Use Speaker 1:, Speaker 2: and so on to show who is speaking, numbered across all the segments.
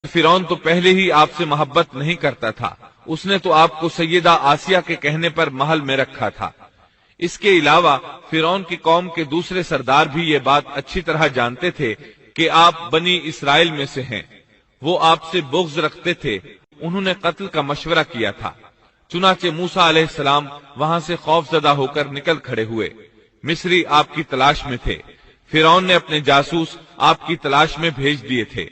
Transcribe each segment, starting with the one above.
Speaker 1: फिरौन तो पहले ही आपसे मोहब्बत नहीं करता था, उसने तो आपको सैयदा आसिया के कहने पर महल में रखा था। इसके अलावा फिरौन की कौम के दूसरे सरदार भी ये बात अच्छी तरह जानते थे कि आप बनी इसराइल में से हैं। वो आपसे बुग़्ज़ रखते थे, उन्होंने कत्ल का मशवरा किया था। चुनाचे मूसा अलैहिस्सलाम वहां से खौफजदा होकर निकल खड़े हुए। मिस्री आपकी तलाश में थे, फिरौन ने अपने जासूस आपकी तलाश में भेज दिए थे।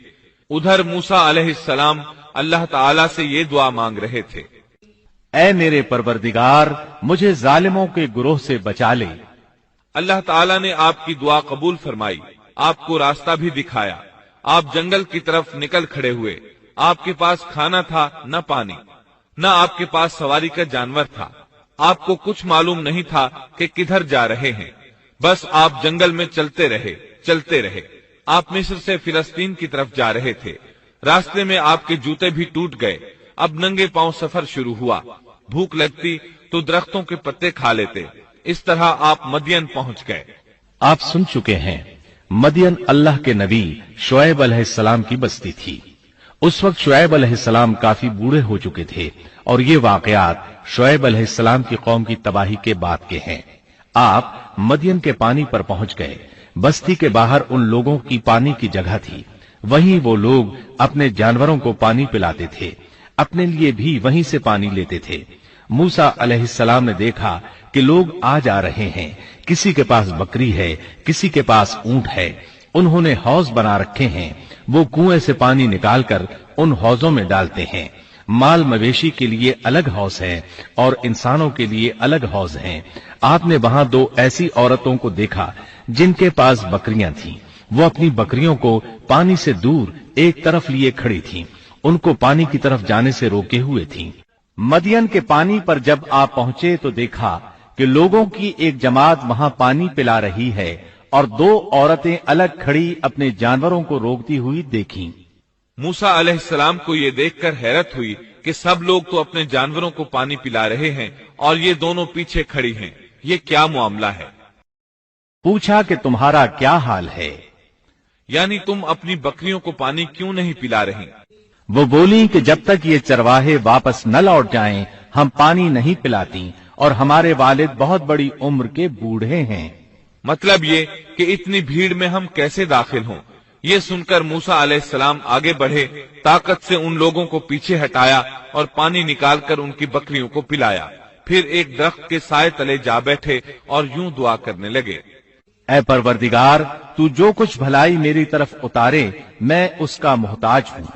Speaker 1: उधर मूसा अलैहिस्सलाम अल्लाह ताला से ये दुआ मांग रहे थे,
Speaker 2: ऐ मेरे परवरदिगार, मुझे जालिमों के गुरोह से बचा ले।
Speaker 1: अल्लाह ताला ने आपकी दुआ कबूल फरमाई, आपको रास्ता भी दिखाया। आप जंगल की तरफ निकल खड़े हुए। आपके पास खाना था न पानी, न आपके पास सवारी का जानवर था। आपको कुछ मालूम नहीं था कि किधर जा रहे हैं। बस आप जंगल में चलते रहे। आप मिस्र से फिलिस्तीन की तरफ जा रहे थे। रास्ते में आपके जूते भी टूट गए। अब नंगे पांव सफर शुरू हुआ। भूख लगती तो दरख्तों के पत्ते खा लेते। इस तरह आप मदियन पहुंच गए।
Speaker 2: आप सुन चुके हैं, मदियन अल्लाह के नबी शुएब अलैहिस्सलाम की बस्ती थी। उस वक्त शुएब अलैहिस्सलाम काफी बूढ़े हो चुके थे और ये वाकयात शुएब अलैहिस्सलाम की कौम की तबाही के बाद के हैं। आप मदियन के पानी पर पहुंच गए। बस्ती के बाहर उन लोगों की पानी की जगह थी। वहीं वो लोग अपने जानवरों को पानी पिलाते थे, अपने लिए भी वहीं से पानी लेते थे। मूसा अलैहिस्सलाम ने देखा कि लोग आ जा रहे हैं। किसी के पास बकरी है, किसी के पास ऊंट है। उन्होंने हौज बना रखे हैं। वो कुएं से पानी निकालकर उन हौजों में डालते हैं। माल मवेशी के लिए अलग हौज है और इंसानों के लिए अलग हौज हैं। आपने वहां दो ऐसी औरतों को देखा जिनके पास बकरियां थीं। वो अपनी बकरियों को पानी से दूर एक तरफ लिए खड़ी थीं। उनको पानी की तरफ जाने से रोके हुए थीं। मदियन के पानी पर जब आप पहुंचे तो देखा कि लोगों की एक जमात वहां पानी पिला रही है और दो औरतें अलग खड़ी अपने जानवरों को रोकती हुई देखीं।
Speaker 1: मूसा अलैहिस्सलाम को ये देखकर हैरत हुई कि सब लोग तो अपने जानवरों को पानी पिला रहे हैं और ये दोनों पीछे खड़ी हैं। ये क्या मामला है?
Speaker 2: पूछा कि तुम्हारा क्या हाल है,
Speaker 1: यानी तुम अपनी बकरियों को पानी क्यों नहीं पिला रही?
Speaker 2: वो बोली कि जब तक ये चरवाहे वापस न लौट जाएं, हम पानी नहीं पिलाती और हमारे वालिद बहुत बड़ी उम्र के बूढ़े हैं।
Speaker 1: मतलब ये कि इतनी भीड़ में हम कैसे दाखिल हों? ये सुनकर मूसा अलैहिस्सलाम आगे बढ़े, ताकत से उन लोगों को पीछे हटाया और पानी निकालकर उनकी बकरियों को पिलाया। फिर एक दरख्त के साए तले जा बैठे और यूं दुआ करने लगे,
Speaker 2: ऐ परवरदिगार, तू जो कुछ भलाई मेरी तरफ उतारे मैं उसका मोहताज हूँ।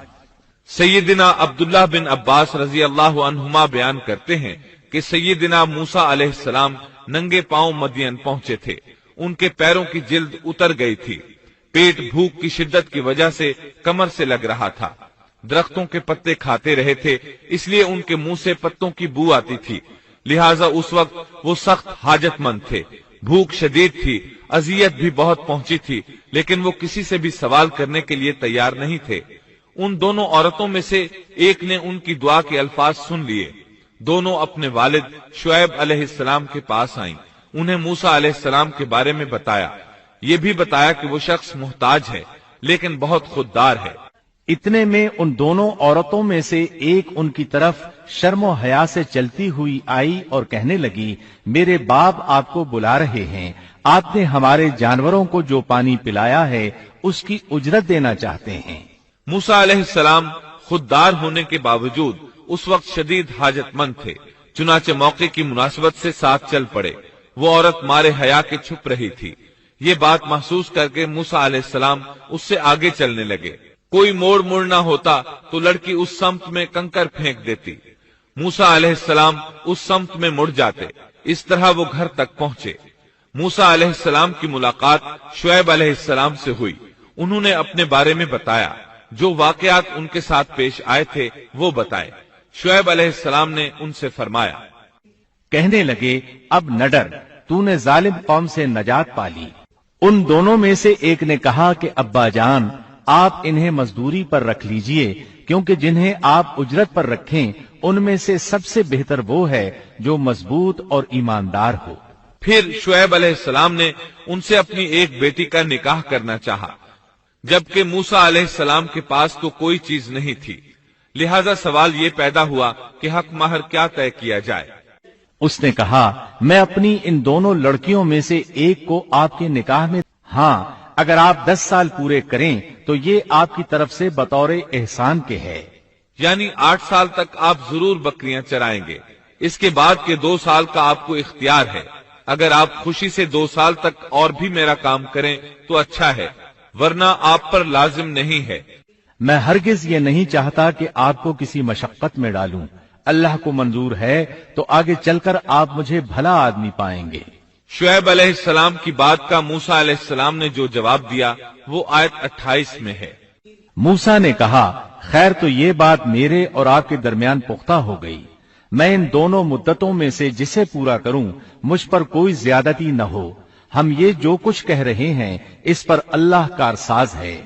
Speaker 1: सैयदना अब्दुल्लाह बिन अब्बास रजी अल्लाह अन्हुमा बयान करते हैं कि सैयदना मूसा अलैहिस्सलाम नंगे पांव मदियन पहुंचे थे। उनके पैरों की जिल्द उतर गई थी। पेट भूख की शिद्दत की वजह से कमर से लग रहा था। दरख्तों के पत्ते खाते रहे थे, इसलिए उनके मुंह से पत्तों की बू आती थी। लिहाजा उस वक्त वो सख्त हाजतमंद थे। भूख शदीद थी, अजियत भी बहुत पहुंची थी, लेकिन वो किसी से भी सवाल करने के लिए तैयार नहीं थे। उन दोनों औरतों में से एक ने उनकी दुआ के अल्फाज सुन लिए। दोनों अपने वालिद शुएब अलैहिस्सलाम के पास आईं। उन्हें मूसा अलैहिस्सलाम के बारे में बताया। ये भी बताया कि वो शख्स मुहताज है, लेकिन बहुत खुददार है।
Speaker 2: इतने में उन दोनों औरतों में से एक उनकी तरफ शर्मो हया से चलती हुई आई और कहने लगी, मेरे बाप आपको बुला रहे हैं। आपने हमारे जानवरों को जो पानी पिलाया है उसकी उजरत देना चाहते हैं।
Speaker 1: मूसा अलैहिस्सलाम खुददार होने के बावजूद उस वक्त शदीद हाजतमंद थे। चुनाचे मौके की मुनासिबत से साथ चल पड़े। वो औरत मारे हया के छुप रही थी। ये बात महसूस करके मूसा अलैहिस्सलाम उससे आगे चलने लगे। कोई मोड़ मुड़ना होता तो लड़की उस सम्त में कंकर फेंक देती। मूसा अलैहिस्सलाम उस सम्त में मुड़ जाते। इस तरह वो घर तक पहुंचे। मूसा अलैहिस्सलाम की मुलाकात शुएब अलैहिस्सलाम से हुई। उन्होंने अपने बारे में बताया। जो वाकयात उनके साथ पेश आए थे वो बताए। शुएब अलैहिस्सलाम ने उनसे फरमाया,
Speaker 2: कहने लगे, अब न डर, तूने जालिम कौम से नजात पा ली। उन दोनों में से एक ने कहा कि अब्बा जान, आप इन्हें मजदूरी पर रख लीजिए, क्योंकि जिन्हें आप उजरत पर रखें उनमें से सबसे बेहतर वो है जो मजबूत और ईमानदार हो।
Speaker 1: फिर शुएब अलैहिस्सलाम ने उनसे अपनी एक बेटी का निकाह करना चाहा। جبکہ موسیٰ علیہ السلام کے پاس تو کوئی چیز نہیں تھی، لہذا سوال یہ پیدا ہوا کہ حق مہر کیا طے کیا جائے۔
Speaker 2: اس نے کہا میں اپنی ان دونوں لڑکیوں میں سے ایک کو آپ کے نکاح میں، ہاں اگر آپ 10 سال پورے کریں تو یہ آپ کی طرف سے بطور احسان کے ہے،
Speaker 1: یعنی 8 سال تک آپ ضرور بکریاں چرائیں گے، اس کے بعد کے 2 سال کا آپ کو اختیار ہے، اگر آپ خوشی سے 2 سال تک اور بھی میرا کام کریں تو اچھا ہے، ورنہ آپ پر لازم نہیں ہے۔
Speaker 2: میں ہرگز یہ نہیں چاہتا کہ آپ کو کسی مشقت میں ڈالوں، اللہ کو منظور ہے تو آگے چل کر آپ مجھے بھلا آدمی پائیں گے۔
Speaker 1: شعیب علیہ السلام کی بات کا موسیٰ علیہ السلام نے جو جواب دیا وہ آیت 28 میں ہے۔
Speaker 2: موسیٰ نے کہا خیر تو یہ بات میرے اور آپ کے درمیان پختہ ہو گئی، میں ان دونوں مدتوں میں سے جسے پورا کروں مجھ پر کوئی زیادتی نہ ہو، ہم یہ جو کچھ کہہ رہے ہیں اس پر اللہ کارساز ہے۔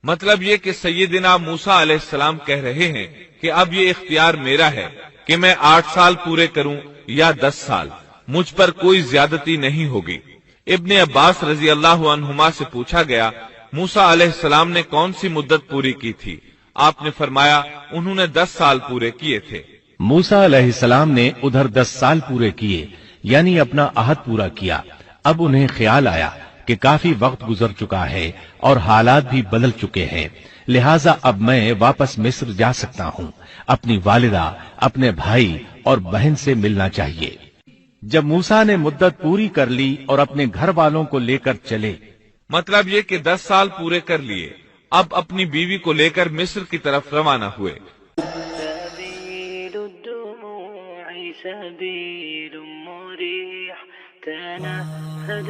Speaker 1: مطلب یہ کہ سیدنا موسیٰ علیہ السلام کہہ رہے ہیں کہ اب یہ اختیار میرا ہے کہ میں 8 سال پورے کروں یا 10 سال، مجھ پر کوئی زیادتی نہیں ہوگی۔ ابن عباس رضی اللہ عنہما سے پوچھا گیا موسیٰ علیہ السلام نے کون سی مدت پوری کی تھی؟ آپ نے فرمایا انہوں نے 10 سال پورے کیے تھے۔
Speaker 2: موسیٰ علیہ السلام نے ادھر 10 سال پورے کیے، یعنی اپنا عہد پورا کیا۔ اب انہیں خیال آیا کہ کافی وقت گزر چکا ہے اور حالات بھی بدل چکے ہیں، لہٰذا اب میں واپس مصر جا سکتا ہوں، اپنی والدہ، اپنے بھائی اور بہن سے ملنا چاہیے۔ جب موسیٰ نے مدت پوری کر لی اور اپنے گھر والوں کو لے کر چلے،
Speaker 1: مطلب یہ کہ 10 سال پورے کر لیے، اب اپنی بیوی کو لے کر مصر کی طرف روانہ ہوئے۔
Speaker 3: سبيل الدموع سبيل مريح تنهد